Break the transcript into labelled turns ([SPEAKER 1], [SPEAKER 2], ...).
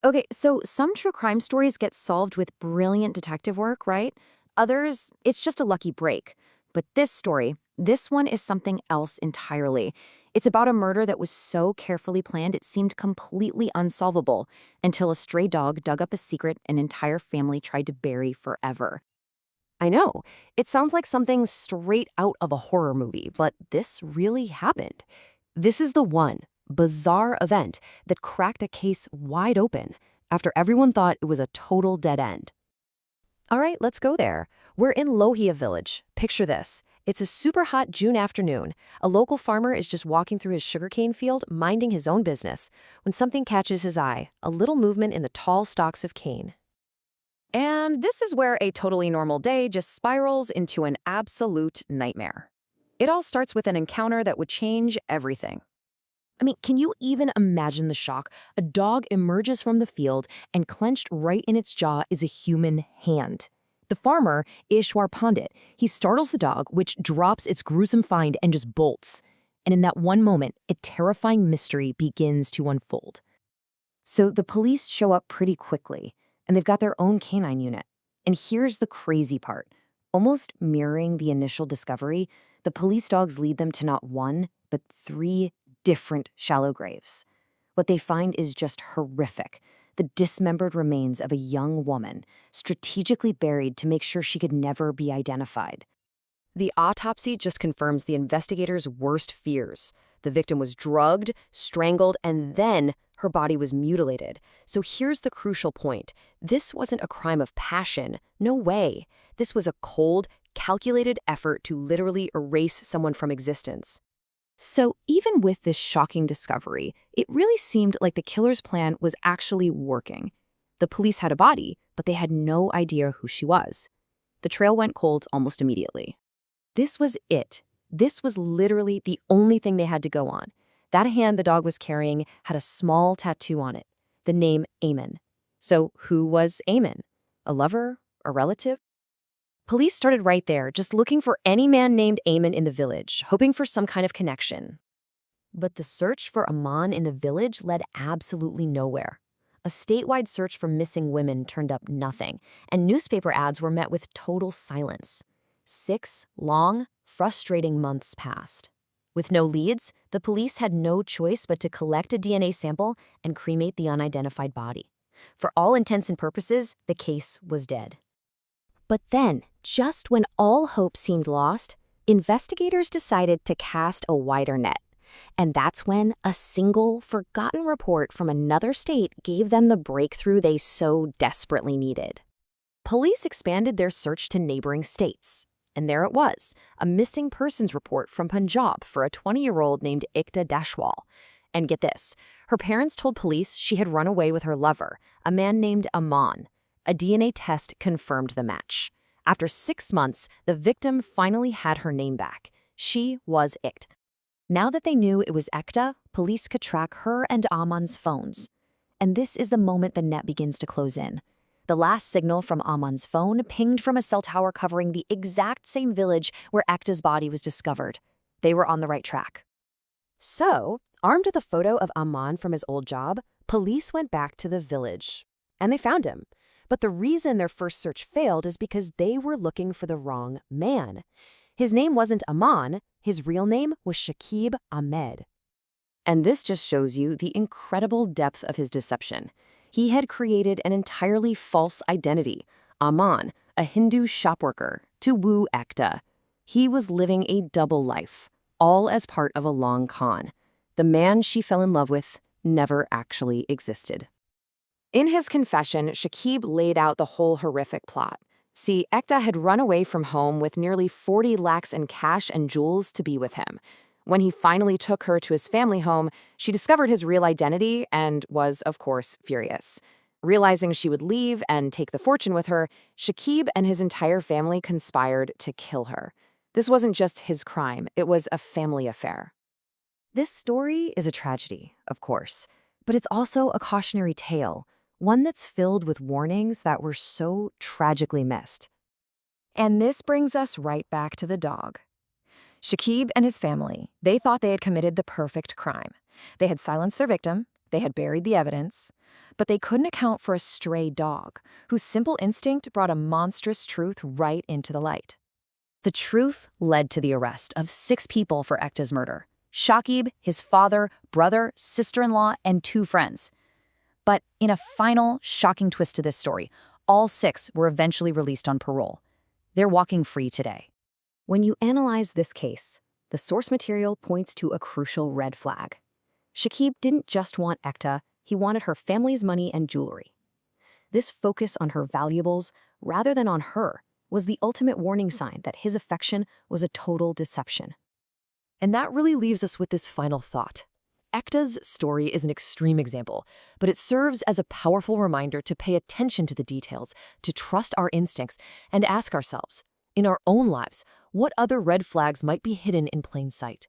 [SPEAKER 1] Okay, so some true crime stories get solved with brilliant detective work, right? Others, it's just a lucky break. But this one is something else entirely. It's about a murder that was so carefully planned it seemed completely unsolvable until a stray dog dug up a secret an entire family tried to bury forever.
[SPEAKER 2] I know, it sounds like something straight out of a horror movie, but this really happened. This is the one bizarre event that cracked a case wide open after everyone thought it was a total dead end. All right, let's go there. We're in Lohia Village. Picture this. It's a super hot June afternoon. A local farmer is just walking through his sugarcane field, minding his own business, when something catches his eye, a little movement in the tall stalks of cane. And this is where a totally normal day just spirals into an absolute nightmare. It all starts with an encounter that would change everything. I mean, can you even imagine the shock? A dog emerges from the field, and clenched right in its jaw is a human hand. The farmer, Ishwar Pandit, he startles the dog, which drops its gruesome find and just bolts. And in that one moment, a terrifying mystery begins to unfold.
[SPEAKER 1] So the police show up pretty quickly, and they've got their own canine unit. And here's the crazy part. Almost mirroring the initial discovery, the police dogs lead them to not one, but three different shallow graves. What they find is just horrific. The dismembered remains of a young woman, strategically buried to make sure she could never be identified.
[SPEAKER 2] The autopsy just confirms the investigators' worst fears. The victim was drugged, strangled, and then her body was mutilated. So here's the crucial point. This wasn't a crime of passion. No way. This was a cold, calculated effort to literally erase someone from existence.
[SPEAKER 1] So even with this shocking discovery, it really seemed like the killer's plan was actually working. The police had a body, but they had no idea who she was. The trail went cold almost immediately. This was it. This was literally the only thing they had to go on. That hand the dog was carrying had a small tattoo on it, the name Eamon. So who was Eamon? A lover? A relative? Police started right there, just looking for any man named Eamon in the village, hoping for some kind of connection. But the search for Aman in the village led absolutely nowhere. A statewide search for missing women turned up nothing, and newspaper ads were met with total silence. 6 long, frustrating months passed. With no leads, the police had no choice but to collect a DNA sample and cremate the unidentified body. For all intents and purposes, the case was dead. But then, just when all hope seemed lost, investigators decided to cast a wider net. And that's when a single, forgotten report from another state gave them the breakthrough they so desperately needed. Police expanded their search to neighboring states. And there it was, a missing persons report from Punjab for a 20-year-old named Ikta Dashwal. And get this, her parents told police she had run away with her lover, a man named Aman. A DNA test confirmed the match. After 6 months, the victim finally had her name back. She was Ikta. Now that they knew it was Ekta, police could track her and Aman's phones. And this is the moment the net begins to close in. The last signal from Aman's phone pinged from a cell tower covering the exact same village where Ekta's body was discovered. They were on the right track. So, armed with a photo of Aman from his old job, police went back to the village. And they found him. But the reason their first search failed is because they were looking for the wrong man. His name wasn't Aman, his real name was Shakib Ahmed. And this just shows you the incredible depth of his deception. He had created an entirely false identity, Aman, a Hindu shopworker, to woo Ekta. He was living a double life, all as part of a long con. The man she fell in love with never actually existed. In his confession, Shakib laid out the whole horrific plot. See, Ekta had run away from home with nearly 40 lakhs in cash and jewels to be with him. When he finally took her to his family home, she discovered his real identity and was, of course, furious. Realizing she would leave and take the fortune with her, Shakib and his entire family conspired to kill her. This wasn't just his crime, it was a family affair. This story is a tragedy, of course, but it's also a cautionary tale, one that's filled with warnings that were so tragically missed. And this brings us right back to the dog. Shakib and his family, they thought they had committed the perfect crime. They had silenced their victim,
[SPEAKER 2] They had buried the evidence, but they couldn't account for a stray dog, whose simple instinct brought a monstrous truth right into the light. The truth led to the arrest of 6 people for Ekta's murder: Shakib, his father, brother, sister-in-law, and 2 friends. But in a final, shocking twist to this story, all 6 were eventually released on parole. They're walking free today. When you analyze this case, the source material points to a crucial red flag. Shakib didn't just want Ekta, he wanted her family's money and jewelry. This focus on her valuables, rather than on her, was the ultimate warning sign that his affection was a total deception. And that really leaves us with this final thought. Ekta's story is an extreme example, but it serves as a powerful reminder to pay attention to the details, to trust our instincts, and ask ourselves, in our own lives, what other red flags might be hidden in plain sight?